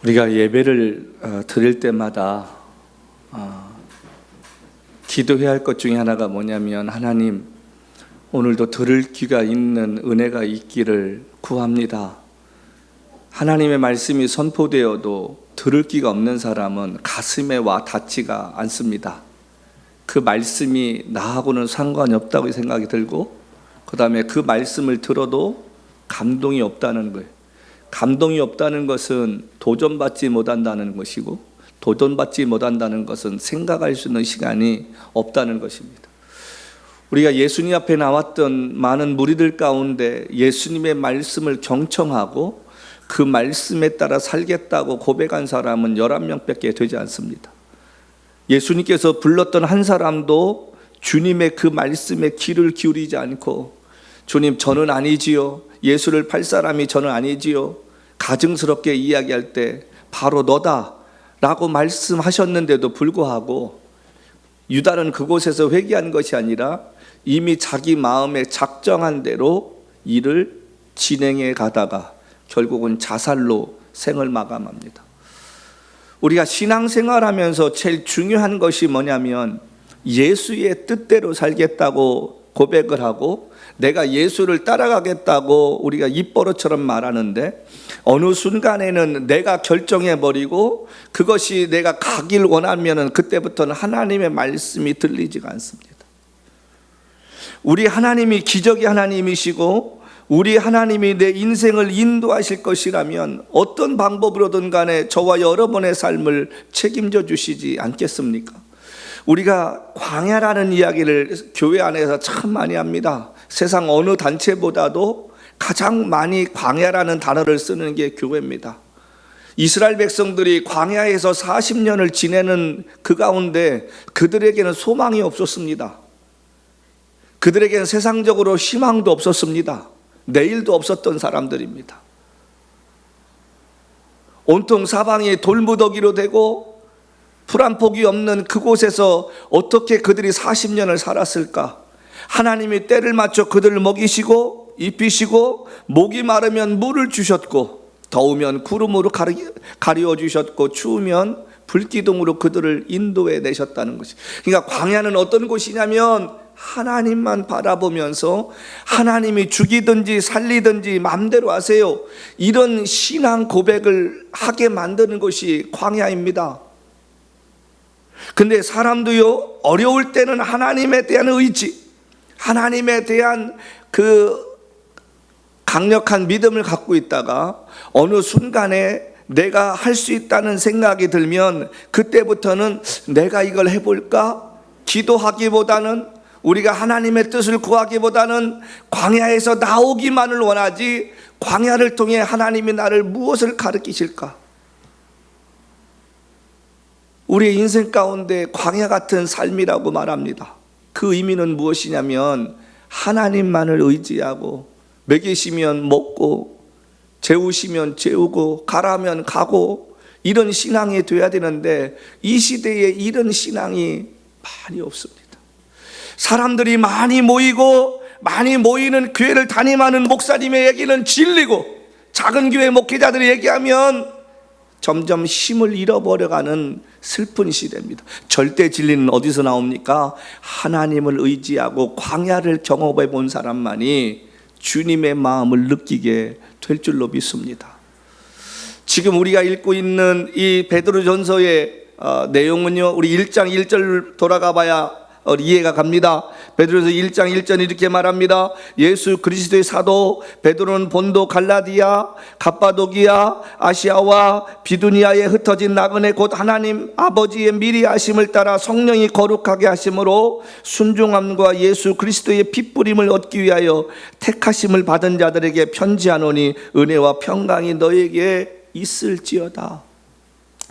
우리가 예배를 드릴 때마다 기도해야 할 것 중에 하나가 뭐냐면, 하나님, 오늘도 들을 귀가 있는 은혜가 있기를 구합니다. 하나님의 말씀이 선포되어도 들을 귀가 없는 사람은 가슴에 와 닿지가 않습니다. 그 말씀이 나하고는 상관이 없다고 생각이 들고, 그 다음에 그 말씀을 들어도 감동이 없다는 거예요. 감동이 없다는 것은 도전받지 못한다는 것이고, 도전받지 못한다는 것은 생각할 수 있는 시간이 없다는 것입니다. 우리가 예수님 앞에 나왔던 많은 무리들 가운데 예수님의 말씀을 경청하고 그 말씀에 따라 살겠다고 고백한 사람은 11명밖에 되지 않습니다. 예수님께서 불렀던 한 사람도 주님의 그 말씀에 귀를 기울이지 않고, 주님, 저는 아니지요, 예수를 팔 사람이 저는 아니지요, 가증스럽게 이야기할 때 바로 너다 라고 말씀하셨는데도 불구하고 유다는 그곳에서 회개한 것이 아니라 이미 자기 마음에 작정한 대로 일을 진행해 가다가 결국은 자살로 생을 마감합니다. 우리가 신앙생활하면서 제일 중요한 것이 뭐냐면, 예수의 뜻대로 살겠다고 고백을 하고 내가 예수를 따라가겠다고 우리가 입버릇처럼 말하는데, 어느 순간에는 내가 결정해버리고 그것이 내가 가길 원하면 그때부터는 하나님의 말씀이 들리지가 않습니다. 우리 하나님이 기적의 하나님이시고 우리 하나님이 내 인생을 인도하실 것이라면 어떤 방법으로든 간에 저와 여러분의 삶을 책임져 주시지 않겠습니까? 우리가 광야라는 이야기를 교회 안에서 참 많이 합니다. 세상 어느 단체보다도 가장 많이 광야라는 단어를 쓰는 게 교회입니다. 이스라엘 백성들이 광야에서 40년을 지내는 그 가운데 그들에게는 소망이 없었습니다. 그들에게는 세상적으로 희망도 없었습니다. 내일도 없었던 사람들입니다. 온통 사방이 돌무더기로 되고 풀 한 폭이 없는 그곳에서 어떻게 그들이 40년을 살았을까? 하나님이 때를 맞춰 그들을 먹이시고 입히시고, 목이 마르면 물을 주셨고, 더우면 구름으로 가리워 주셨고, 추우면 불기둥으로 그들을 인도해 내셨다는 것이. 그러니까 광야는 어떤 곳이냐면, 하나님만 바라보면서 하나님이 죽이든지 살리든지 마음대로 하세요, 이런 신앙 고백을 하게 만드는 것이 광야입니다. 근데 사람도요, 어려울 때는 하나님에 대한 의지, 하나님에 대한 그 강력한 믿음을 갖고 있다가 어느 순간에 내가 할 수 있다는 생각이 들면 그때부터는 내가 이걸 해볼까? 기도하기보다는, 우리가 하나님의 뜻을 구하기보다는 광야에서 나오기만을 원하지, 광야를 통해 하나님이 나를 무엇을 가르치실까? 우리의 인생 가운데 광야 같은 삶이라고 말합니다. 그 의미는 무엇이냐면, 하나님만을 의지하고 먹이시면 먹고 재우시면 재우고 가라면 가고, 이런 신앙이 돼야 되는데 이 시대에 이런 신앙이 많이 없습니다. 사람들이 많이 모이고 많이 모이는 교회를 담임하는 목사님의 얘기는 진리고, 작은 교회 목회자들이 얘기하면 점점 힘을 잃어버려가는 슬픈 시대입니다. 절대 진리는 어디서 나옵니까? 하나님을 의지하고 광야를 경험해 본 사람만이 주님의 마음을 느끼게 될 줄로 믿습니다. 지금 우리가 읽고 있는 이 베드로전서의 내용은요, 우리 1장 1절 돌아가 봐야 이해가 갑니다. 베드로전서 1장 1절 이렇게 말합니다. 예수 그리스도의 사도 베드로는 본도, 갈라디아, 갑바도기아, 아시아와 비두니아에 흩어진 나그네 곧 하나님 아버지의 미리 하심을 따라 성령이 거룩하게 하심으로 순종함과 예수 그리스도의 핏부림을 얻기 위하여 택하심을 받은 자들에게 편지하노니 은혜와 평강이 너에게 있을지어다.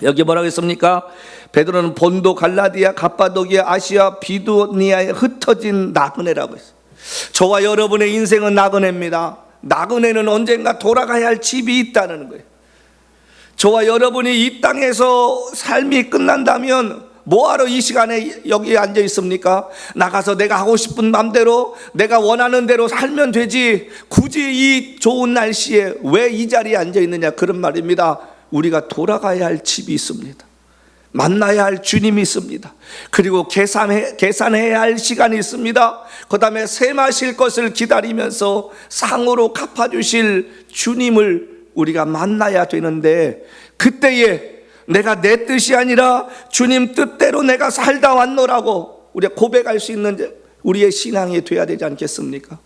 여기 뭐라고 했습니까? 베드로는 본도, 갈라디아, 갑바도기아, 아시아, 비두니아에 흩어진 나그네라고 했어요. 저와 여러분의 인생은 나그네입니다. 나그네는 언젠가 돌아가야 할 집이 있다는 거예요. 저와 여러분이 이 땅에서 삶이 끝난다면 뭐하러 이 시간에 여기 앉아 있습니까? 나가서 내가 하고 싶은 맘대로 내가 원하는 대로 살면 되지, 굳이 이 좋은 날씨에 왜 이 자리에 앉아 있느냐, 그런 말입니다. 우리가 돌아가야 할 집이 있습니다. 만나야 할 주님이 있습니다. 그리고 계산해야 할 시간이 있습니다. 그 다음에 새 마실 것을 기다리면서 상으로 갚아주실 주님을 우리가 만나야 되는데, 그때에 내가 내 뜻이 아니라 주님 뜻대로 내가 살다 왔노라고 우리가 고백할 수 있는 우리의 신앙이 돼야 되지 않겠습니까?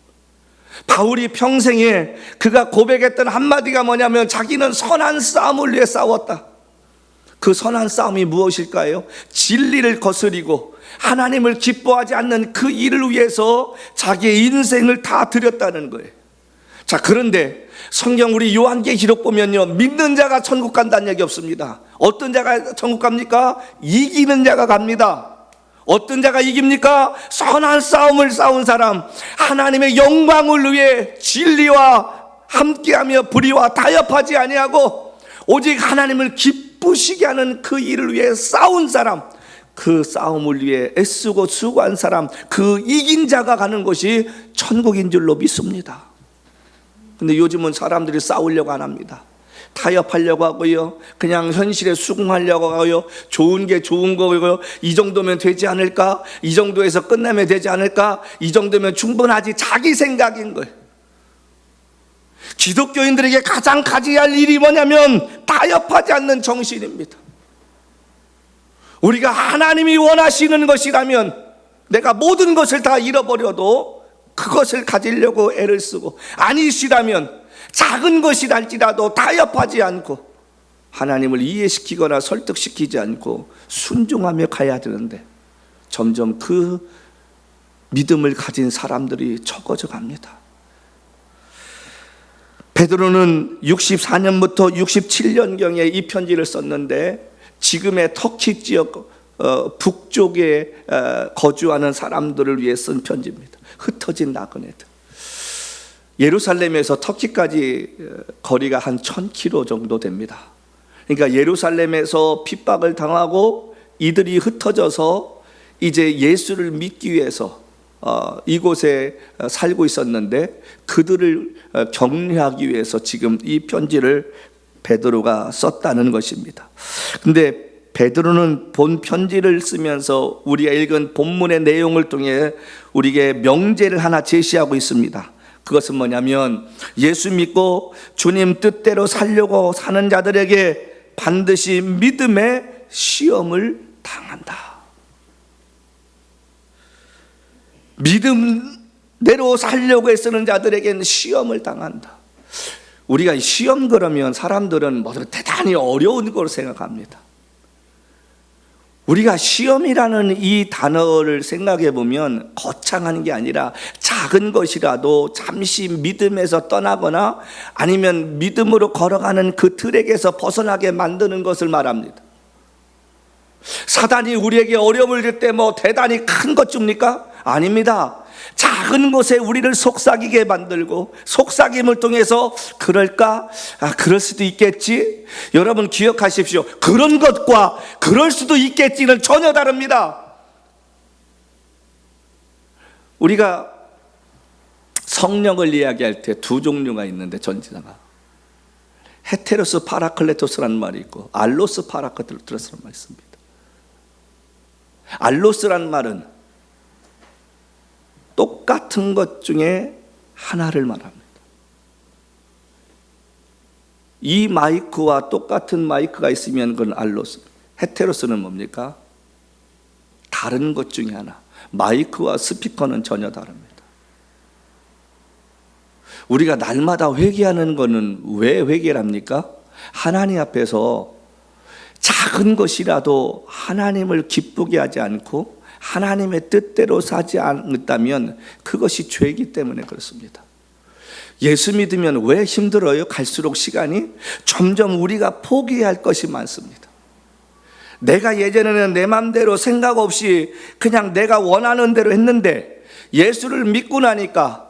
바울이 평생에 그가 고백했던 한마디가 뭐냐면 자기는 선한 싸움을 위해 싸웠다. 그 선한 싸움이 무엇일까요? 진리를 거스리고 하나님을 기뻐하지 않는 그 일을 위해서 자기의 인생을 다 드렸다는 거예요. 자, 그런데 성경 우리 요한계 기록 보면요, 믿는 자가 천국 간다는 얘기 없습니다. 어떤 자가 천국 갑니까? 이기는 자가 갑니다. 어떤 자가 이깁니까? 선한 싸움을 싸운 사람, 하나님의 영광을 위해 진리와 함께하며 불의와 타협하지 아니하고 오직 하나님을 기쁘시게 하는 그 일을 위해 싸운 사람, 그 싸움을 위해 애쓰고 수고한 사람, 그 이긴 자가 가는 것이 천국인 줄로 믿습니다. 근데 요즘은 사람들이 싸우려고 안 합니다. 타협하려고 하고요, 그냥 현실에 수긍하려고 하고요, 좋은 게 좋은 거고요, 이 정도면 되지 않을까, 이 정도에서 끝나면 되지 않을까, 이 정도면 충분하지, 자기 생각인 거예요. 기독교인들에게 가장 가져야 할 일이 뭐냐면 타협하지 않는 정신입니다. 우리가 하나님이 원하시는 것이라면 내가 모든 것을 다 잃어버려도 그것을 가지려고 애를 쓰고, 아니시라면 작은 것이랄지라도 타협하지 않고 하나님을 이해시키거나 설득시키지 않고 순종하며 가야 되는데, 점점 그 믿음을 가진 사람들이 적어져 갑니다. 베드로는 64년부터 67년경에 이 편지를 썼는데, 지금의 터키 지역 북쪽에 거주하는 사람들을 위해 쓴 편지입니다. 흩어진 나그네들. 예루살렘에서 터키까지 거리가 한 1000km 정도 됩니다. 그러니까 예루살렘에서 핍박을 당하고 이들이 흩어져서 이제 예수를 믿기 위해서 이곳에 살고 있었는데, 그들을 격려하기 위해서 지금 이 편지를 베드로가 썼다는 것입니다. 근데 베드로는 본 편지를 쓰면서 우리가 읽은 본문의 내용을 통해 우리에게 명제를 하나 제시하고 있습니다. 그것은 뭐냐면, 예수 믿고 주님 뜻대로 살려고 사는 자들에게 반드시 믿음의 시험을 당한다. 믿음대로 살려고 애쓰는 자들에게는 시험을 당한다. 우리가 시험 그러면 사람들은 뭐 대단히 어려운 걸 생각합니다. 우리가 시험이라는 이 단어를 생각해 보면 거창한 게 아니라 작은 것이라도 잠시 믿음에서 떠나거나 아니면 믿음으로 걸어가는 그 트랙에서 벗어나게 만드는 것을 말합니다. 사단이 우리에게 어려움을 줄 때 뭐 대단히 큰 것 줍니까? 아닙니다. 작은 것에 우리를 속삭이게 만들고, 속삭임을 통해서 그럴까? 그럴 수도 있겠지? 여러분 기억하십시오. 그런 것과 그럴 수도 있겠지는 전혀 다릅니다. 우리가 성령을 이야기할 때 두 종류가 있는데, 전지자가 헤테로스 파라클레토스라는 말이 있고 알로스 파라클레토스라는 말이 있습니다. 알로스라는 말은 똑같은 것 중에 하나를 말합니다. 이 마이크와 똑같은 마이크가 있으면 그건 알로스. 헤테로스는 뭡니까? 다른 것 중에 하나. 마이크와 스피커는 전혀 다릅니다. 우리가 날마다 회개하는 것은 왜 회개를 합니까? 하나님 앞에서 작은 것이라도 하나님을 기쁘게 하지 않고 하나님의 뜻대로 사지 않았다면 그것이 죄이기 때문에 그렇습니다. 예수 믿으면 왜 힘들어요? 갈수록 시간이 점점 우리가 포기해야 할 것이 많습니다. 내가 예전에는 내 맘대로 생각 없이 그냥 내가 원하는 대로 했는데, 예수를 믿고 나니까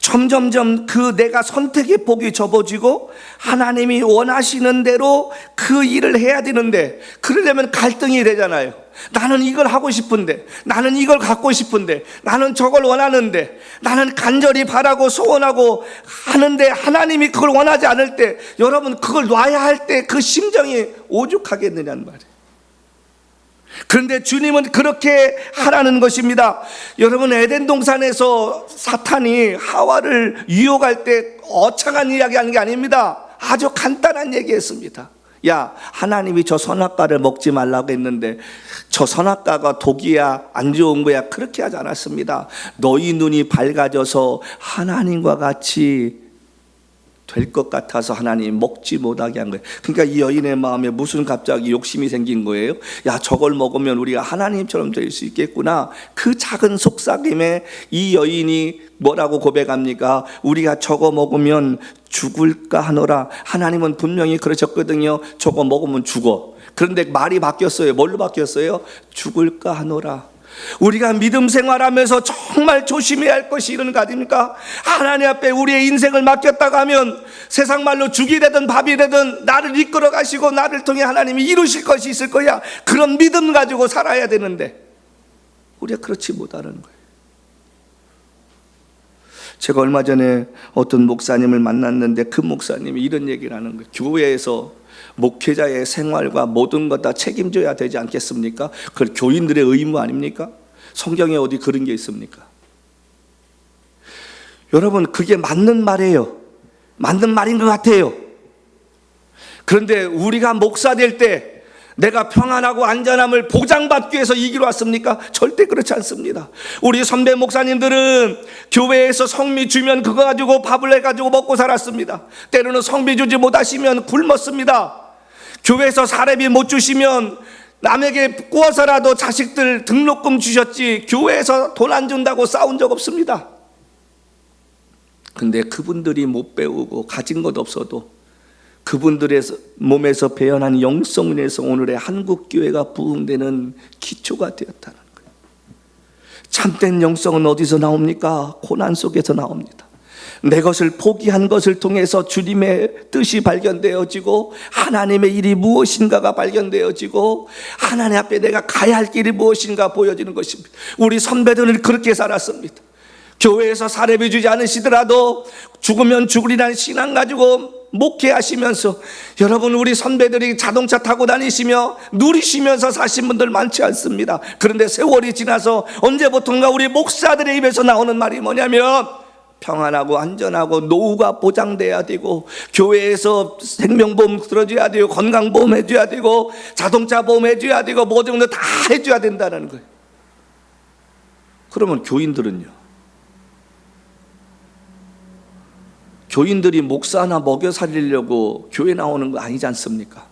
점점점 그 내가 선택의 폭이 좁아지고 하나님이 원하시는 대로 그 일을 해야 되는데, 그러려면 갈등이 되잖아요. 나는 이걸 하고 싶은데, 나는 이걸 갖고 싶은데, 나는 저걸 원하는데, 나는 간절히 바라고 소원하고 하는데 하나님이 그걸 원하지 않을 때, 여러분 그걸 놔야 할 때 그 심정이 오죽하겠느냐는 말이에요. 그런데 주님은 그렇게 하라는 것입니다. 여러분, 에덴 동산에서 사탄이 하와를 유혹할 때 어창한 이야기하는 게 아닙니다. 아주 간단한 얘기했습니다. 야, 하나님이 저 선악과를 먹지 말라고 했는데 저 선악과가 독이야 안 좋은 거야, 그렇게 하지 않았습니다. 너희 눈이 밝아져서 하나님과 같이 될 것 같아서 하나님 먹지 못하게 한 거예요. 그러니까 이 여인의 마음에 무슨 갑자기 욕심이 생긴 거예요? 야, 저걸 먹으면 우리가 하나님처럼 될 수 있겠구나. 그 작은 속삭임에 이 여인이 뭐라고 고백합니까? 우리가 저거 먹으면 죽을까 하노라. 하나님은 분명히 그러셨거든요. 저거 먹으면 죽어. 그런데 말이 바뀌었어요. 뭘로 바뀌었어요? 죽을까 하노라. 우리가 믿음 생활하면서 정말 조심해야 할 것이 이런 거 아닙니까? 하나님 앞에 우리의 인생을 맡겼다고 하면 세상 말로 죽이 되든 밥이 되든 나를 이끌어 가시고 나를 통해 하나님이 이루실 것이 있을 거야. 그런 믿음 가지고 살아야 되는데 우리가 그렇지 못하는 거예요. 제가 얼마 전에 어떤 목사님을 만났는데 그 목사님이 이런 얘기를 하는 거예요. 교회에서 목회자의 생활과 모든 것 다 책임져야 되지 않겠습니까? 그건 교인들의 의무 아닙니까? 성경에 어디 그런 게 있습니까? 여러분, 그게 맞는 말이에요. 맞는 말인 것 같아요. 그런데 우리가 목사 될 때 내가 평안하고 안전함을 보장받기 위해서 이 길로 왔습니까? 절대 그렇지 않습니다. 우리 선배 목사님들은 교회에서 성미 주면 그거 가지고 밥을 해가지고 먹고 살았습니다. 때로는 성미 주지 못하시면 굶었습니다. 교회에서 사례비 못 주시면 남에게 구워서라도 자식들 등록금 주셨지 교회에서 돈 안 준다고 싸운 적 없습니다. 근데 그분들이 못 배우고 가진 것 없어도 그분들의 몸에서 배어난 영성에서 오늘의 한국교회가 부흥되는 기초가 되었다는 거예요. 참된 영성은 어디서 나옵니까? 고난 속에서 나옵니다. 내 것을 포기한 것을 통해서 주님의 뜻이 발견되어지고 하나님의 일이 무엇인가가 발견되어지고 하나님 앞에 내가 가야 할 길이 무엇인가 보여지는 것입니다. 우리 선배들은 그렇게 살았습니다. 교회에서 사례비 주지 않으시더라도 죽으면 죽으리라는 신앙 가지고 목회하시면서, 여러분 우리 선배들이 자동차 타고 다니시며 누리시면서 사신 분들 많지 않습니다. 그런데 세월이 지나서 언제부턴가 우리 목사들의 입에서 나오는 말이 뭐냐면 평안하고 안전하고 노후가 보장돼야 되고 교회에서 생명보험 들어줘야 되고 건강보험 해줘야 되고 자동차 보험 해줘야 되고 모든 걸 다 해줘야 된다는 거예요. 그러면 교인들은요? 교인들이 목사 하나 먹여 살리려고 교회 나오는 거 아니지 않습니까?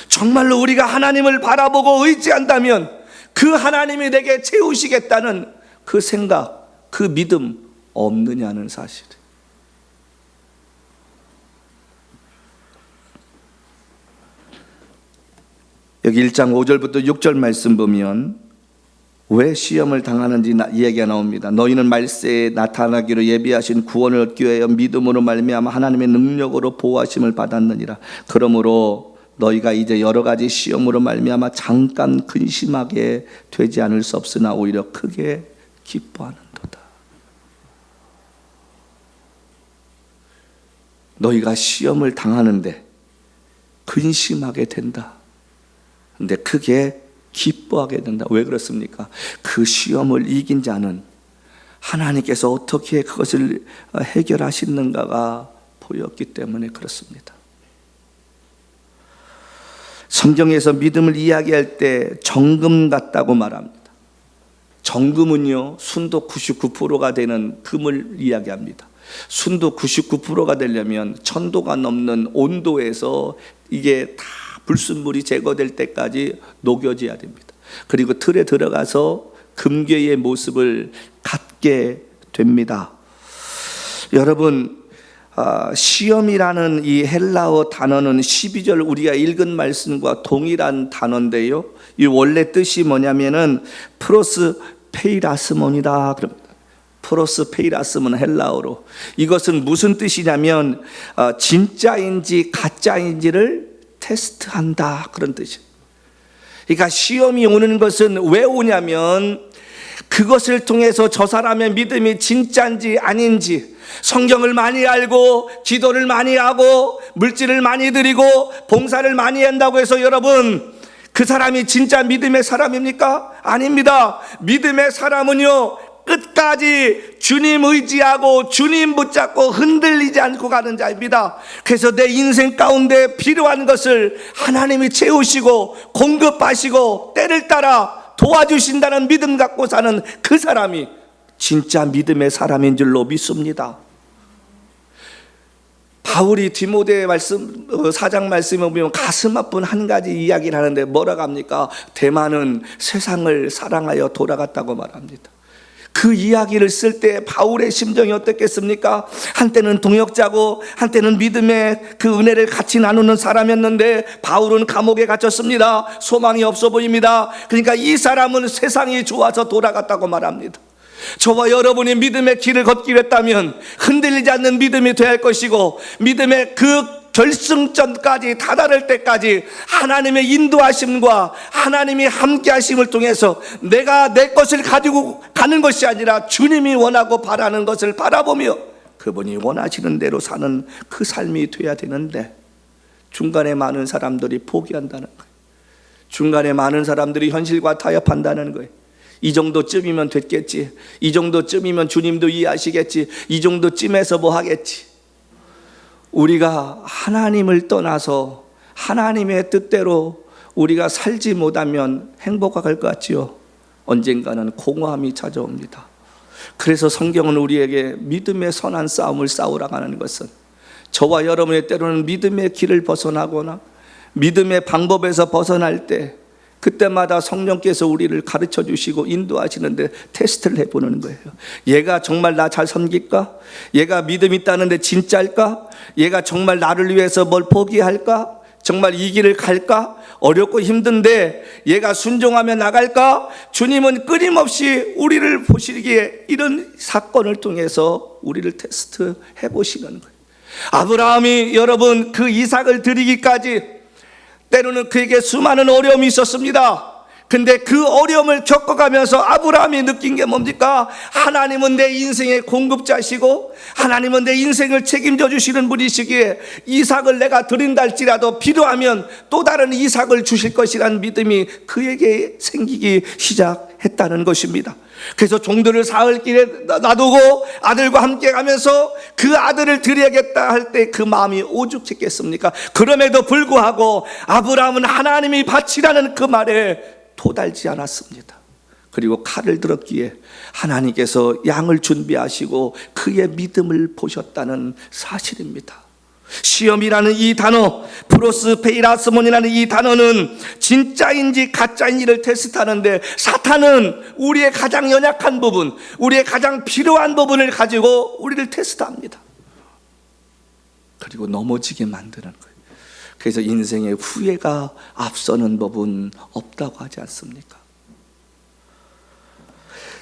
정말로 우리가 하나님을 바라보고 의지한다면 그 하나님이 내게 채우시겠다는 그 생각, 그 믿음 없느냐는 사실. 여기 1장 5절부터 6절 말씀 보면 왜 시험을 당하는지 이야기가 나옵니다. 너희는 말세에 나타나기로 예비하신 구원을 얻기 위하여 믿음으로 말미암아 하나님의 능력으로 보호하심을 받았느니라. 그러므로 너희가 이제 여러 가지 시험으로 말미암아 잠깐 근심하게 되지 않을 수 없으나 오히려 크게 기뻐하는도다. 너희가 시험을 당하는데 근심하게 된다. 근데 크게 기뻐하게 된다. 왜 그렇습니까? 그 시험을 이긴 자는 하나님께서 어떻게 그것을 해결하시는가가 보였기 때문에 그렇습니다. 성경에서 믿음을 이야기할 때 정금 같다고 말합니다. 정금은요, 순도 99%가 되는 금을 이야기합니다. 순도 99%가 되려면 1000도가 넘는 온도에서 이게 다 불순물이 제거될 때까지 녹여져야 됩니다. 그리고 틀에 들어가서 금괴의 모습을 갖게 됩니다. 여러분, 시험이라는 이 헬라어 단어는 12절 우리가 읽은 말씀과 동일한 단어인데요, 이 원래 뜻이 뭐냐면은 프로스 페이라스몬이다 그럽니다. 프로스페이라스는 헬라어로 이것은 무슨 뜻이냐면 진짜인지 가짜인지를 테스트한다, 그런 뜻이에요. 그러니까 시험이 오는 것은 왜 오냐면 그것을 통해서 저 사람의 믿음이 진짜인지 아닌지, 성경을 많이 알고 기도를 많이 하고 물질을 많이 드리고 봉사를 많이 한다고 해서 여러분 그 사람이 진짜 믿음의 사람입니까? 아닙니다. 믿음의 사람은요, 끝까지 주님 의지하고 주님 붙잡고 흔들리지 않고 가는 자입니다. 그래서 내 인생 가운데 필요한 것을 하나님이 채우시고 공급하시고 때를 따라 도와주신다는 믿음 갖고 사는 그 사람이 진짜 믿음의 사람인 줄로 믿습니다. 바울이 디모데 말씀 4장 말씀에 보면 가슴 아픈 한 가지 이야기를 하는데 뭐라고 합니까? 대만은 세상을 사랑하여 돌아갔다고 말합니다. 그 이야기를 쓸 때 바울의 심정이 어떻겠습니까? 한때는 동역자고 한때는 믿음의 그 은혜를 같이 나누는 사람이었는데 바울은 감옥에 갇혔습니다. 소망이 없어 보입니다. 그러니까 이 사람은 세상이 좋아서 돌아갔다고 말합니다. 저와 여러분이 믿음의 길을 걷기로 했다면 흔들리지 않는 믿음이 되어야 할 것이고, 믿음의 그 결승점까지 다다를 때까지 하나님의 인도하심과 하나님이 함께 하심을 통해서 내가 내 것을 가지고 가는 것이 아니라 주님이 원하고 바라는 것을 바라보며 그분이 원하시는 대로 사는 그 삶이 돼야 되는데, 중간에 많은 사람들이 포기한다는 거예요. 중간에 많은 사람들이 현실과 타협한다는 거예요. 이 정도쯤이면 됐겠지, 이 정도쯤이면 주님도 이해하시겠지, 이 정도쯤에서 뭐 하겠지. 우리가 하나님을 떠나서 하나님의 뜻대로 우리가 살지 못하면 행복할 것 같지요? 언젠가는 공허함이 찾아옵니다. 그래서 성경은 우리에게 믿음의 선한 싸움을 싸우라고 하는 것은, 저와 여러분의 때로는 믿음의 길을 벗어나거나 믿음의 방법에서 벗어날 때 그때마다 성령께서 우리를 가르쳐 주시고 인도하시는데 테스트를 해보는 거예요. 얘가 정말 나 잘 섬길까? 얘가 믿음 있다는데 진짜일까? 얘가 정말 나를 위해서 뭘 포기할까? 정말 이 길을 갈까? 어렵고 힘든데 얘가 순종하며 나갈까? 주님은 끊임없이 우리를 보시기에 이런 사건을 통해서 우리를 테스트 해보시는 거예요. 아브라함이 여러분 그 이삭을 드리기까지 때로는 그에게 수많은 어려움이 있었습니다. 근데 그 어려움을 겪어가면서 아브라함이 느낀 게 뭡니까? 하나님은 내 인생의 공급자시고 하나님은 내 인생을 책임져 주시는 분이시기에 이삭을 내가 드린다 할지라도 필요하면 또 다른 이삭을 주실 것이라는 믿음이 그에게 생기기 시작했다는 것입니다. 그래서 종들을 사흘길에 놔두고 아들과 함께 가면서 그 아들을 드려야겠다 할 때 그 마음이 오죽했겠습니까? 그럼에도 불구하고 아브라함은 하나님이 바치라는 그 말에 도달지 않았습니다. 그리고 칼을 들었기에 하나님께서 양을 준비하시고 그의 믿음을 보셨다는 사실입니다. 시험이라는 이 단어, 프로스페이라스몬이라는 이 단어는 진짜인지 가짜인지를 테스트하는데, 사탄은 우리의 가장 연약한 부분, 우리의 가장 필요한 부분을 가지고 우리를 테스트합니다. 그리고 넘어지게 만드는 거예요. 그래서 인생의 후회가 앞서는 법은 없다고 하지 않습니까?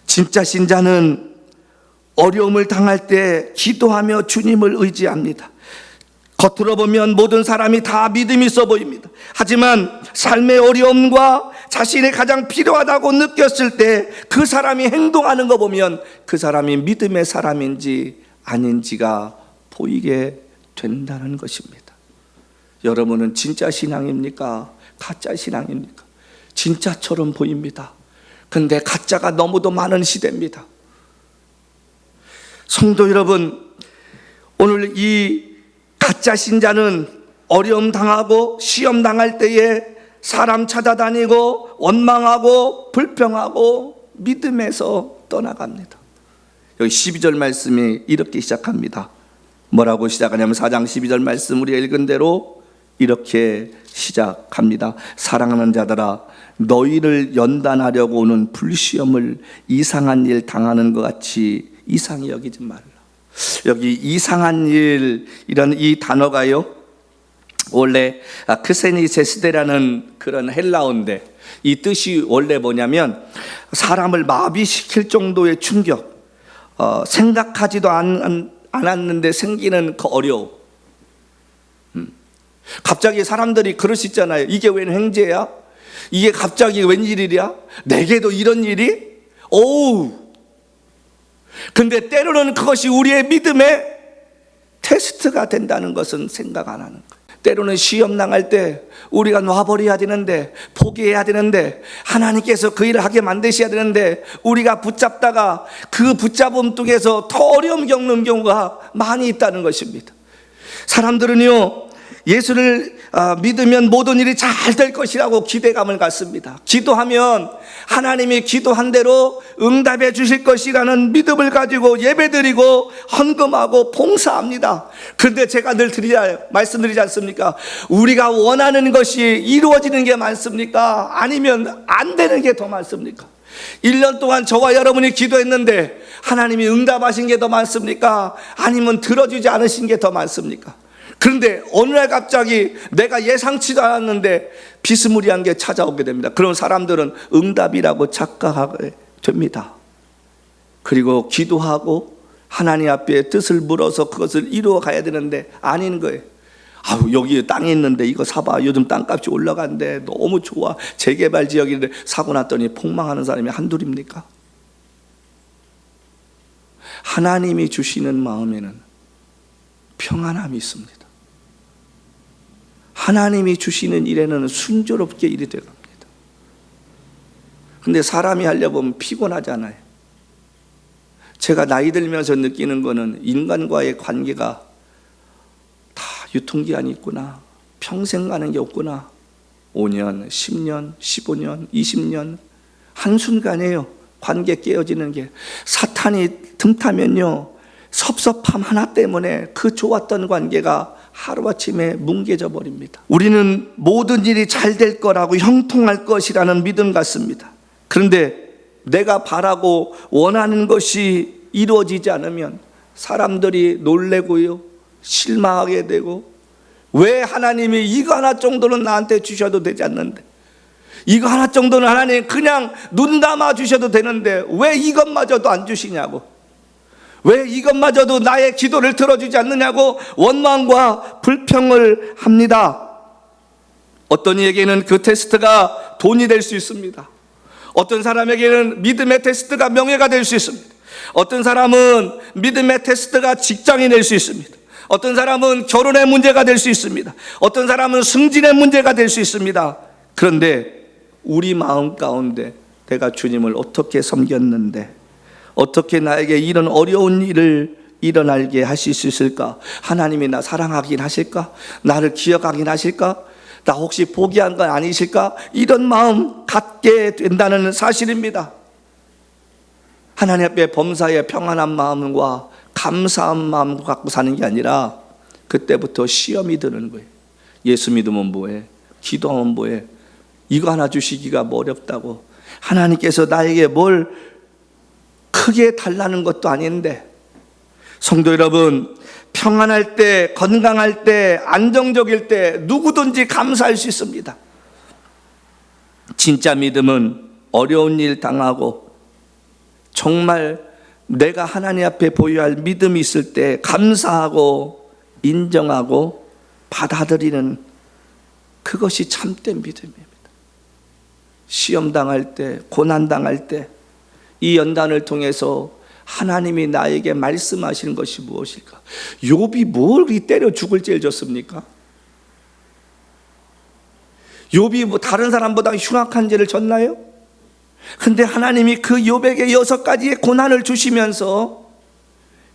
진짜 신자는 어려움을 당할 때 기도하며 주님을 의지합니다. 겉으로 보면 모든 사람이 다 믿음이 있어 보입니다. 하지만 삶의 어려움과 자신이 가장 필요하다고 느꼈을 때 그 사람이 행동하는 거 보면 그 사람이 믿음의 사람인지 아닌지가 보이게 된다는 것입니다. 여러분은 진짜 신앙입니까? 가짜 신앙입니까? 진짜처럼 보입니다. 근데 가짜가 너무도 많은 시대입니다. 성도 여러분, 오늘 이 가짜 신자는 어려움 당하고 시험 당할 때에 사람 찾아다니고 원망하고 불평하고 믿음에서 떠나갑니다. 여기 12절 말씀이 이렇게 시작합니다. 뭐라고 시작하냐면 4장 12절 말씀 우리가 읽은 대로 이렇게 시작합니다. 사랑하는 자들아, 너희를 연단하려고 오는 불시험을 이상한 일 당하는 것 같이 이상히 여기지 말라. 여기 이상한 일, 이런 이 단어가요, 원래 크세니세스데라는 그런 헬라어인데 이 뜻이 원래 뭐냐면 사람을 마비시킬 정도의 충격, 생각하지도 않았는데 생기는 그 어려움. 갑자기 사람들이 그러시잖아요. 이게 웬 횡재야? 이게 갑자기 웬일이야? 내게도 이런 일이? 오우. 근데 때로는 그것이 우리의 믿음의 테스트가 된다는 것은 생각 안 하는 거예요. 때로는 시험 당할 때 우리가 놔버려야 되는데, 포기해야 되는데, 하나님께서 그 일을 하게 만드셔야 되는데, 우리가 붙잡다가 그 붙잡음 속에서 더 어려움 겪는 경우가 많이 있다는 것입니다. 사람들은요, 예수를 믿으면 모든 일이 잘 될 것이라고 기대감을 갖습니다. 기도하면 하나님이 기도한 대로 응답해 주실 것이라는 믿음을 가지고 예배드리고 헌금하고 봉사합니다. 그런데 제가 늘 말씀드리지 않습니까? 우리가 원하는 것이 이루어지는 게 많습니까? 아니면 안 되는 게 더 많습니까? 1년 동안 저와 여러분이 기도했는데 하나님이 응답하신 게 더 많습니까? 아니면 들어주지 않으신 게 더 많습니까? 그런데 어느 날 갑자기 내가 예상치도 않았는데 비스무리한 게 찾아오게 됩니다. 그런 사람들은 응답이라고 착각하게 됩니다. 그리고 기도하고 하나님 앞에 뜻을 물어서 그것을 이루어 가야 되는데 아닌 거예요. 아우, 여기 땅이 있는데 이거 사봐. 요즘 땅값이 올라간대. 너무 좋아. 재개발 지역인데 사고 났더니 폭망하는 사람이 한둘입니까? 하나님이 주시는 마음에는 평안함이 있습니다. 하나님이 주시는 일에는 순조롭게 일이 되어갑니다. 근데 사람이 하려면 피곤하잖아요. 제가 나이 들면서 느끼는 거는 인간과의 관계가 다 유통기한이 있구나. 평생 가는 게 없구나. 5년, 10년, 15년, 20년 한순간에요. 관계 깨어지는 게. 사탄이 틈타면요, 섭섭함 하나 때문에 그 좋았던 관계가 하루아침에 뭉개져 버립니다. 우리는 모든 일이 잘 될 거라고 형통할 것이라는 믿음 같습니다. 그런데 내가 바라고 원하는 것이 이루어지지 않으면 사람들이 놀래고요, 실망하게 되고, 왜 하나님이 이거 하나 정도는 나한테 주셔도 되지 않는데, 이거 하나 정도는 하나님 그냥 눈 감아 주셔도 되는데 왜 이것마저도 안 주시냐고, 왜 이것마저도 나의 기도를 들어주지 않느냐고 원망과 불평을 합니다. 어떤 이에게는 그 테스트가 돈이 될 수 있습니다. 어떤 사람에게는 믿음의 테스트가 명예가 될 수 있습니다. 어떤 사람은 믿음의 테스트가 직장이 될 수 있습니다. 어떤 사람은 결혼의 문제가 될 수 있습니다. 어떤 사람은 승진의 문제가 될 수 있습니다. 그런데 우리 마음 가운데 내가 주님을 어떻게 섬겼는데, 어떻게 나에게 이런 어려운 일을 일어나게 하실 수 있을까? 하나님이 나 사랑하긴 하실까? 나를 기억하긴 하실까? 나 혹시 포기한 건 아니실까? 이런 마음 갖게 된다는 사실입니다. 하나님 앞에 범사에 평안한 마음과 감사한 마음 갖고 사는 게 아니라 그때부터 시험이 드는 거예요. 예수 믿으면 뭐해? 기도하면 뭐해? 이거 하나 주시기가 뭐 어렵다고. 하나님께서 나에게 뭘 크게 달라는 것도 아닌데. 성도 여러분, 평안할 때, 건강할 때, 안정적일 때 누구든지 감사할 수 있습니다. 진짜 믿음은 어려운 일 당하고 정말 내가 하나님 앞에 보여야 할 믿음이 있을 때 감사하고 인정하고 받아들이는, 그것이 참된 믿음입니다. 시험 당할 때, 고난 당할 때 이 연단을 통해서 하나님이 나에게 말씀하시는 것이 무엇일까? 욥이 뭘 때려 죽을 죄를 졌습니까? 욥이 뭐 다른 사람보다 흉악한 죄를 졌나요? 근데 하나님이 그 욥에게 6가지의 고난을 주시면서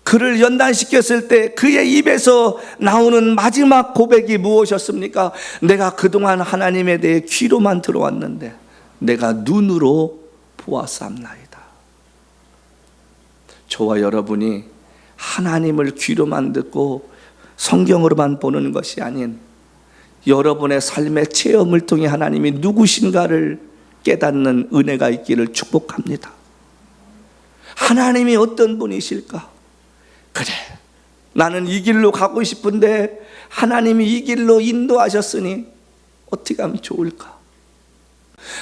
그를 연단시켰을 때 그의 입에서 나오는 마지막 고백이 무엇이었습니까? 내가 그동안 하나님에 대해 귀로만 들어왔는데 내가 눈으로 보았사옵나이다. 저와 여러분이 하나님을 귀로만 듣고 성경으로만 보는 것이 아닌 여러분의 삶의 체험을 통해 하나님이 누구신가를 깨닫는 은혜가 있기를 축복합니다. 하나님이 어떤 분이실까? 그래, 나는 이 길로 가고 싶은데 하나님이 이 길로 인도하셨으니 어떻게 하면 좋을까?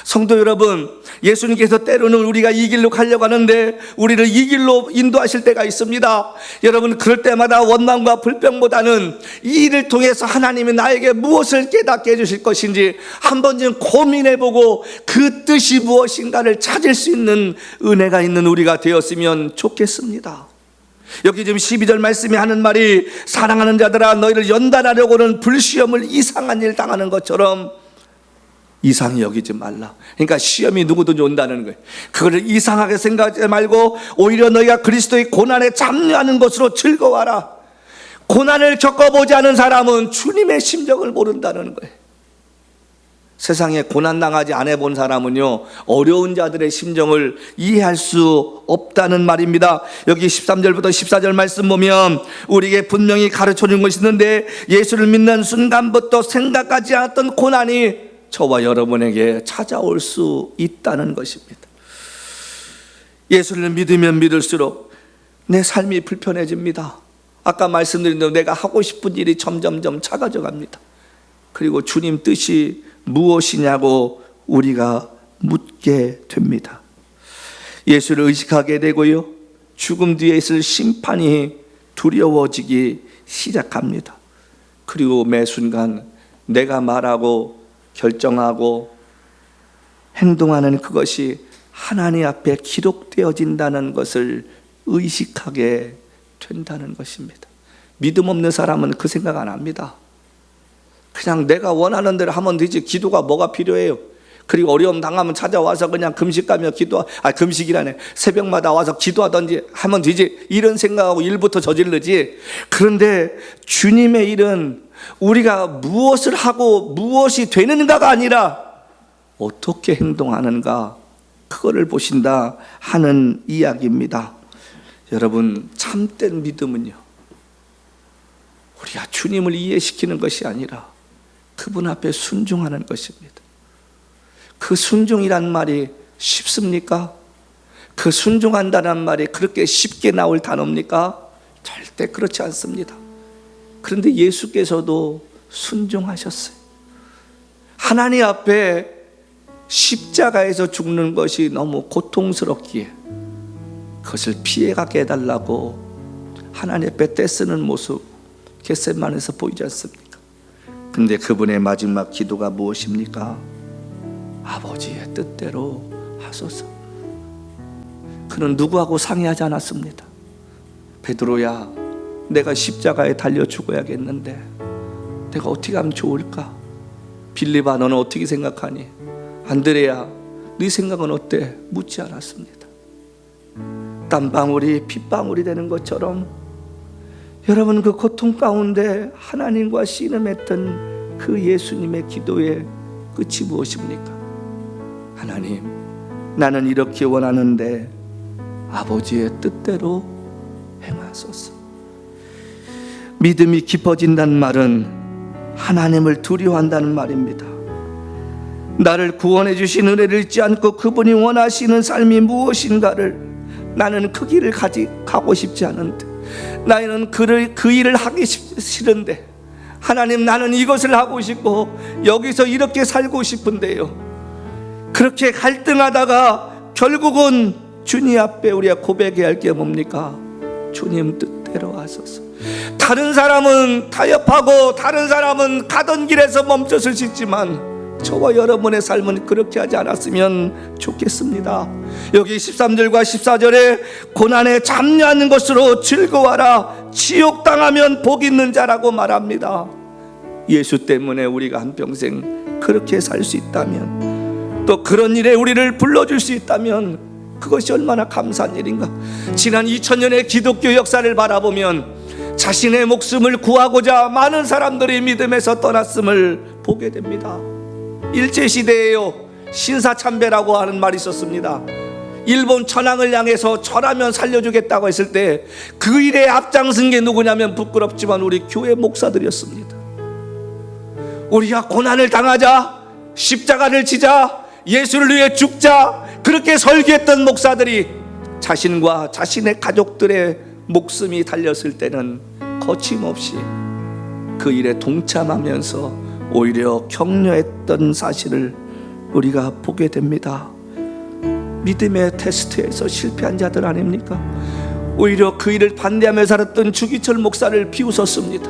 성도 여러분, 예수님께서 때로는 우리가 이 길로 가려고 하는데 우리를 이 길로 인도하실 때가 있습니다. 여러분, 그럴 때마다 원망과 불평보다는 이 일을 통해서 하나님이 나에게 무엇을 깨닫게 해주실 것인지 한 번쯤 고민해보고 그 뜻이 무엇인가를 찾을 수 있는 은혜가 있는 우리가 되었으면 좋겠습니다. 여기 지금 12절 말씀이 하는 말이, 사랑하는 자들아 너희를 연단하려고는 불시험을 이상한 일 당하는 것처럼 이상히 여기지 말라. 그러니까 시험이 누구든지 온다는 거예요. 그거를 이상하게 생각하지 말고 오히려 너희가 그리스도의 고난에 참여하는 것으로 즐거워하라. 고난을 겪어보지 않은 사람은 주님의 심정을 모른다는 거예요. 세상에 고난당하지 않아 본 사람은요, 어려운 자들의 심정을 이해할 수 없다는 말입니다. 여기 13절부터 14절 말씀 보면 우리에게 분명히 가르쳐 준 것이 있는데, 예수를 믿는 순간부터 생각하지 않았던 고난이 저와 여러분에게 찾아올 수 있다는 것입니다. 예수를 믿으면 믿을수록 내 삶이 불편해집니다. 아까 말씀드린 대로 내가 하고 싶은 일이 점점점 작아져 갑니다. 그리고 주님 뜻이 무엇이냐고 우리가 묻게 됩니다. 예수를 의식하게 되고요, 죽음 뒤에 있을 심판이 두려워지기 시작합니다. 그리고 매 순간 내가 말하고 결정하고 행동하는 그것이 하나님 앞에 기록되어진다는 것을 의식하게 된다는 것입니다. 믿음 없는 사람은 그 생각 안 합니다. 그냥 내가 원하는 대로 하면 되지, 기도가 뭐가 필요해요? 그리고 어려움 당하면 찾아와서 그냥 금식하며 금식이라네, 새벽마다 와서 기도하든지 하면 되지, 이런 생각하고 일부터 저질르지. 그런데 주님의 일은 우리가 무엇을 하고 무엇이 되는가가 아니라 어떻게 행동하는가, 그거를 보신다 하는 이야기입니다. 여러분, 참된 믿음은요, 우리가 주님을 이해시키는 것이 아니라 그분 앞에 순종하는 것입니다. 그 순종이란 말이 쉽습니까? 그 순종한다는 말이 그렇게 쉽게 나올 단어입니까? 절대 그렇지 않습니다. 그런데 예수께서도 순종하셨어요. 하나님 앞에 십자가에서 죽는 것이 너무 고통스럽기에 그것을 피해가게 해달라고 하나님 앞에 떼쓰는 모습 겟세마네에서 보이지 않습니까? 근데 그분의 마지막 기도가 무엇입니까? 아버지의 뜻대로 하소서. 그는 누구하고 상의하지 않았습니다. 베드로야, 내가 십자가에 달려 죽어야겠는데 내가 어떻게 하면 좋을까? 빌립아, 너는 어떻게 생각하니? 안드레야, 네 생각은 어때? 묻지 않았습니다. 땀방울이 핏방울이 되는 것처럼 여러분, 그 고통 가운데 하나님과 씨름했던 그 예수님의 기도의 끝이 무엇입니까? 하나님, 나는 이렇게 원하는데 아버지의 뜻대로 행하소서. 믿음이 깊어진다는 말은 하나님을 두려워한다는 말입니다. 나를 구원해 주신 은혜를 잊지 않고 그분이 원하시는 삶이 무엇인가를 나는 그 길을 가고 싶지 않은데, 나는 그 일을 하기 싫은데, 하나님, 나는 이것을 하고 싶고 여기서 이렇게 살고 싶은데요. 그렇게 갈등하다가 결국은 주님 앞에 우리가 고백해야 할 게 뭡니까? 주님 뜻대로 하소서. 다른 사람은 타협하고 다른 사람은 가던 길에서 멈췄을 수 있지만 저와 여러분의 삶은 그렇게 하지 않았으면 좋겠습니다. 여기 13절과 14절에 고난에 참여하는 것으로 즐거워하라, 지옥당하면 복 있는 자라고 말합니다. 예수 때문에 우리가 한평생 그렇게 살 수 있다면, 또 그런 일에 우리를 불러줄 수 있다면 그것이 얼마나 감사한 일인가. 지난 2000년의 기독교 역사를 바라보면 자신의 목숨을 구하고자 많은 사람들이 믿음에서 떠났음을 보게 됩니다. 일제시대에요, 신사참배라고 하는 말이 있었습니다. 일본 천황을 향해서 절하면 살려주겠다고 했을 때 그 일에 앞장선 게 누구냐면 부끄럽지만 우리 교회 목사들이었습니다. 우리가 고난을 당하자, 십자가를 지자, 예수를 위해 죽자, 그렇게 설교했던 목사들이 자신과 자신의 가족들의 목숨이 달렸을 때는 거침없이 그 일에 동참하면서 오히려 격려했던 사실을 우리가 보게 됩니다. 믿음의 테스트에서 실패한 자들 아닙니까? 오히려 그 일을 반대하며 살았던 주기철 목사를 비웃었습니다.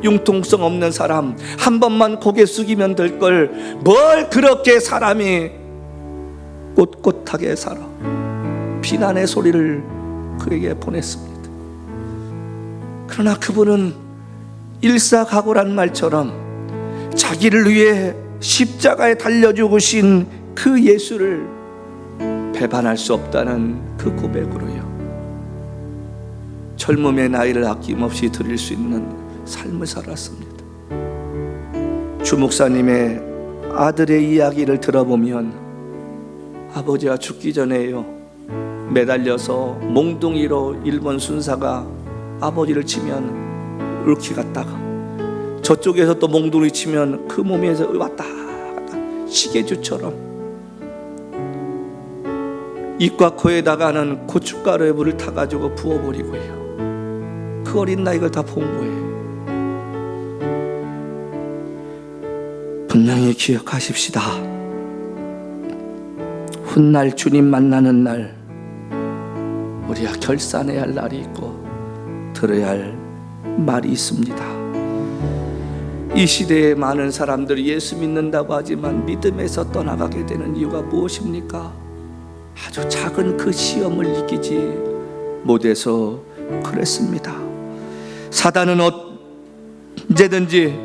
융통성 없는 사람, 한 번만 고개 숙이면 될 걸 뭘 그렇게 사람이 꼿꼿하게 살아. 비난의 소리를 그에게 보냈습니다. 그러나 그분은 일사각오란 말처럼 자기를 위해 십자가에 달려 죽으신 그 예수를 배반할 수 없다는 그 고백으로요, 젊음의 나이를 아낌없이 드릴 수 있는 삶을 살았습니다. 주 목사님의 아들의 이야기를 들어보면 아버지가 죽기 전에요, 매달려서 몽둥이로 일본 순사가 아버지를 치면 이렇게 갔다가 저쪽에서 또 몽둥이 치면 그 몸에서 왔다 갔다 시계주처럼 입과 코에다가는 고춧가루에 물을 타가지고 부어버리고요, 그 어린 나이를 다 본 거예요. 분명히 기억하십시다. 훗날 주님 만나는 날 우리가 결산해야 할 날이 있고 들어야 할 말이 있습니다. 이 시대에 많은 사람들이 예수 믿는다고 하지만 믿음에서 떠나가게 되는 이유가 무엇입니까? 아주 작은 그 시험을 이기지 못해서 그랬습니다. 사단은 언제든지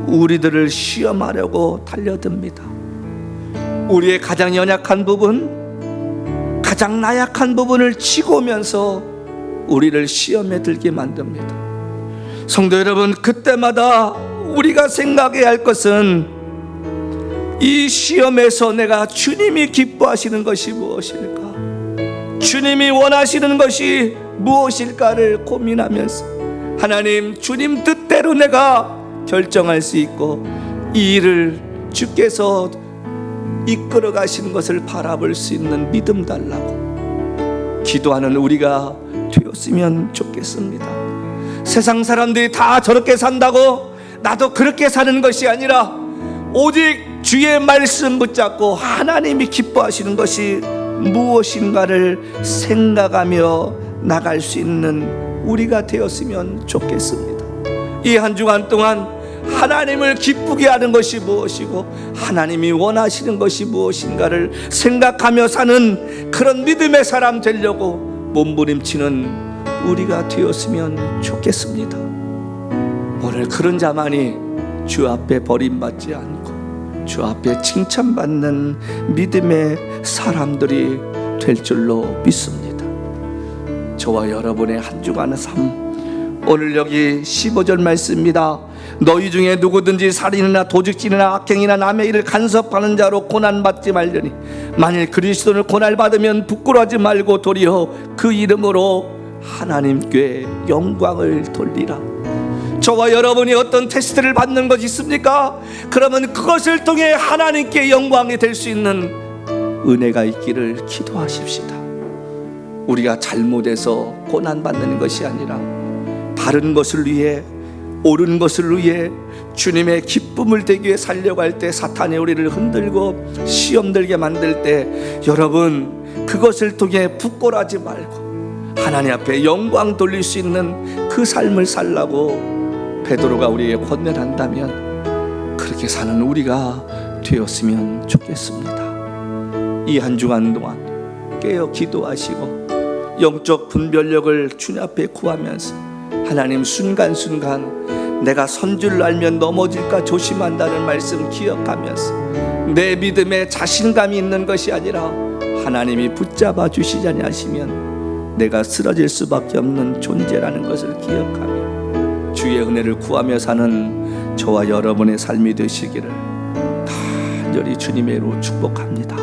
우리들을 시험하려고 달려듭니다. 우리의 가장 연약한 부분, 가장 나약한 부분을 치고 오면서 우리를 시험에 들게 만듭니다. 성도 여러분, 그때마다 우리가 생각해야 할 것은 이 시험에서 내가 주님이 기뻐하시는 것이 무엇일까, 주님이 원하시는 것이 무엇일까를 고민하면서 하나님, 주님 뜻대로 내가 결정할 수 있고 이 일을 주께서 이끌어 가시는 것을 바라볼 수 있는 믿음 달라고 기도하는 우리가 되었으면 좋겠습니다. 세상 사람들이 다 저렇게 산다고 나도 그렇게 사는 것이 아니라 오직 주의 말씀 붙잡고 하나님이 기뻐하시는 것이 무엇인가를 생각하며 나갈 수 있는 우리가 되었으면 좋겠습니다. 이 한 주간 동안 하나님을 기쁘게 하는 것이 무엇이고 하나님이 원하시는 것이 무엇인가를 생각하며 사는 그런 믿음의 사람 되려고 몸부림치는 우리가 되었으면 좋겠습니다. 오늘 그런 자만이 주 앞에 버림받지 않고 주 앞에 칭찬받는 믿음의 사람들이 될 줄로 믿습니다. 저와 여러분의 한 주간의 삶, 오늘 여기 15절 말씀입니다. 너희 중에 누구든지 살인이나 도둑질이나 악행이나 남의 일을 간섭하는 자로 고난받지 말려니 만일 그리스도를 고난받으면 부끄러워하지 말고 도리어 그 이름으로 하나님께 영광을 돌리라. 저와 여러분이 어떤 테스트를 받는 것이 있습니까? 그러면 그것을 통해 하나님께 영광이 될 수 있는 은혜가 있기를 기도하십시다. 우리가 잘못해서 고난받는 것이 아니라 바른 것을 위해, 옳은 것을 위해 주님의 기쁨을 되기 위해 살려갈 때 사탄이 우리를 흔들고 시험 들게 만들 때 여러분 그것을 통해 부끄러워하지 말고 하나님 앞에 영광 돌릴 수 있는 그 삶을 살라고 베드로가 우리에게 권면한다면 그렇게 사는 우리가 되었으면 좋겠습니다. 이 한 주간 동안 깨어 기도하시고 영적 분별력을 주님 앞에 구하면서 하나님, 순간순간 내가 선 줄 알면 넘어질까 조심한다는 말씀 기억하면서 내 믿음에 자신감이 있는 것이 아니라 하나님이 붙잡아 주시지 아니하시면 내가 쓰러질 수밖에 없는 존재라는 것을 기억하며 주의 은혜를 구하며 사는 저와 여러분의 삶이 되시기를 간절히 주님의 이름으로 축복합니다.